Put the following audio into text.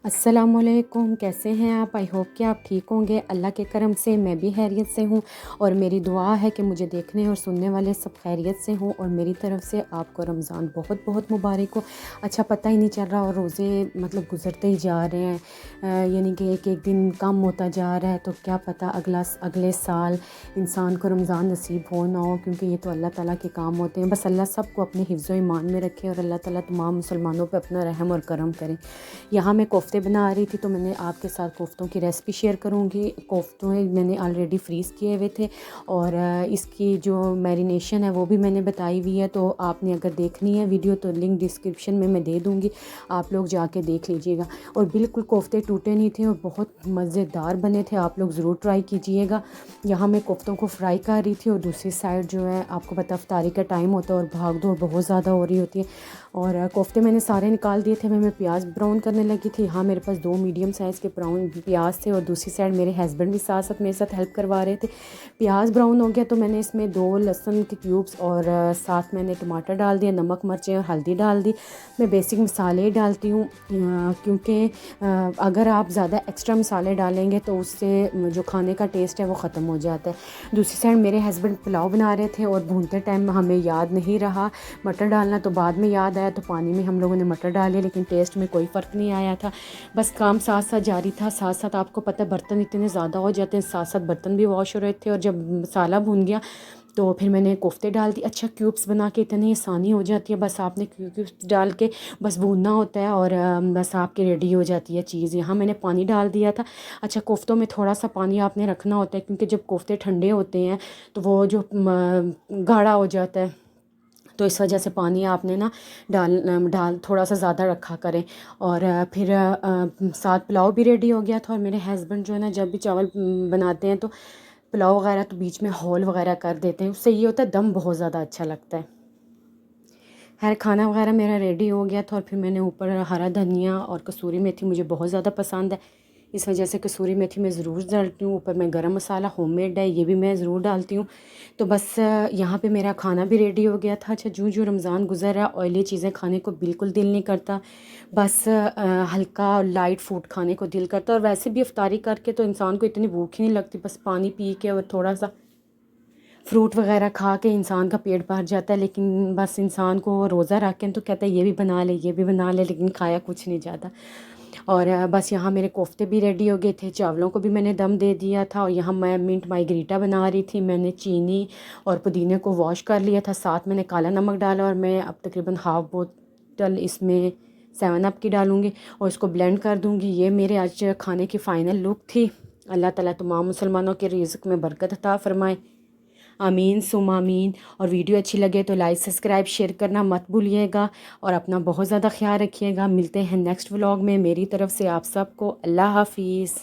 अस्सलामुअलैकुम, कैसे हैं आप? आई होप कि आप ठीक होंगे। अल्लाह के करम से मैं भी खैरियत से हूँ और मेरी दुआ है कि मुझे देखने और सुनने वाले सब खैरियत से हों और मेरी तरफ से आपको रमज़ान बहुत बहुत मुबारक हो। अच्छा, पता ही नहीं चल रहा और रोज़े मतलब गुज़रते ही जा रहे हैं, यानी कि एक एक दिन कम होता जा रहा है। तो क्या पता अगले साल इंसान को रमज़ान नसीब हो ना हो, क्योंकि ये तो अल्लाह ताला के काम होते हैं। बस अल्लाह सबको अपने हिफ्ज़ व ईमान में रखे और अल्लाह ताला तमाम मुसलमानों पर अपना रहम और करम करें। यहाँ मैं कोफ्ते बना रही थी तो मैंने आपके साथ कोफ्तों की रेसिपी शेयर करूँगी। कोफ्तों मैंने ऑलरेडी फ्रीज़ किए हुए थे और इसकी जो मैरिनेशन है वो भी मैंने बताई हुई है। तो आपने अगर देखनी है वीडियो तो लिंक डिस्क्रिप्शन में मैं दे दूँगी, आप लोग जाके देख लीजिएगा। और बिल्कुल कोफ्ते टूटे नहीं थे और बहुत मज़ेदार बने थे, आप लोग ज़रूर ट्राई कीजिएगा। यहाँ मैं कोफ्तों को फ्राई कर रही थी और दूसरी साइड जो है आपको पता इफ्तारी का टाइम होता है और भाग दौड़ बहुत ज़्यादा हो रही होती है। और कोफ्ते मैंने सारे निकाल दिए थे। मैं प्याज ब्राउन करने लगी थी। यहाँ मेरे पास 2 मीडियम साइज़ के ब्राउन प्याज थे और दूसरी साइड मेरे हस्बैंड भी साथ साथ मेरे साथ हेल्प करवा रहे थे। प्याज ब्राउन हो गया तो मैंने इसमें 2 लहसुन के क्यूब्स और साथ मैंने टमाटर डाल दिया, नमक मिर्चें और हल्दी डाल दी। मैं बेसिक मसाले डालती हूँ क्योंकि अगर आप ज़्यादा एक्स्ट्रा मसाले डालेंगे तो उससे जो खाने का टेस्ट है वो ख़त्म हो जाता है। दूसरी साइड मेरे हस्बैंड पुलाव बना रहे थे और भूनते टाइम हमें याद नहीं रहा मटर डालना, तो बाद में याद आया तो पानी में हम लोगों ने मटर डाले, लेकिन टेस्ट में कोई फ़र्क नहीं आया था। बस काम साथ साथ जारी था। साथ साथ आपको पता है बर्तन इतने ज़्यादा हो जाते हैं, साथ साथ बर्तन भी वॉश हो रहे थे। और जब मसाला भून गया तो फिर मैंने कोफ्ते डाल दी। अच्छा, क्यूब्स बना के इतनी आसानी हो जाती है, बस आपने क्यूब्स डाल के बस भूनना होता है और बस आपकी रेडी हो जाती है चीज़। यहाँ मैंने पानी डाल दिया था। अच्छा, कोफ्तों में थोड़ा सा पानी आपने रखना होता है क्योंकि जब कोफ्ते ठंडे होते हैं तो वो जो गाढ़ा हो जाता है, तो इस वजह से पानी आपने ना डाल थोड़ा सा ज़्यादा रखा करें। और फिर साथ पुलाव भी रेडी हो गया था। और मेरे हस्बैंड जो है ना जब भी चावल बनाते हैं तो पुलाव वगैरह तो बीच में होल वगैरह कर देते हैं, उससे ये होता है दम बहुत ज़्यादा अच्छा लगता है। खैर, खाना वगैरह मेरा रेडी हो गया था और फिर मैंने ऊपर हरा धनिया और कसूरी मेथी मुझे बहुत ज़्यादा पसंद है, इस वजह से कसूरी मेथी मैं ज़रूर डालती हूँ। ऊपर मैं गरम मसाला होममेड है ये भी मैं ज़रूर डालती हूँ। तो बस यहाँ पे मेरा खाना भी रेडी हो गया था। अच्छा, जूँ जूँ रमज़ान गुजर रहा ऑयली चीज़ें खाने को बिल्कुल दिल नहीं करता, बस हल्का और लाइट फूड खाने को दिल करता। और वैसे भी इफ्तारी करके तो इंसान को इतनी भूख ही नहीं लगती, बस पानी पी के और थोड़ा सा फ्रूट वगैरह खा के इंसान का पेट भर जाता है। लेकिन बस इंसान को रोज़ा रख के तो कहता है ये भी बना ले ये भी बना ले, लेकिन खाया कुछ नहीं जाता। और बस यहाँ मेरे कोफ्ते भी रेडी हो गए थे, चावलों को भी मैंने दम दे दिया था। और यहाँ मैं मिंट मार्गरीटा बना रही थी। मैंने चीनी और पुदीने को वॉश कर लिया था, साथ मैंने काला नमक डाला और मैं अब तकरीबन हाफ़ बोतल इसमें 7 अप की डालूँगी और इसको ब्लेंड कर दूँगी। ये मेरे आज खाने की फ़ाइनल लुक थी। अल्लाह ताला तमाम मुसलमानों के रिज़्क़ में बरकत अता फ़रमाए, आमीन सुम आमीन। और वीडियो अच्छी लगे तो लाइक सब्सक्राइब शेयर करना मत भूलिएगा और अपना बहुत ज़्यादा ख्याल रखिएगा। मिलते हैं नेक्स्ट व्लॉग में। मेरी तरफ से आप सबको अल्लाह हाफिज़।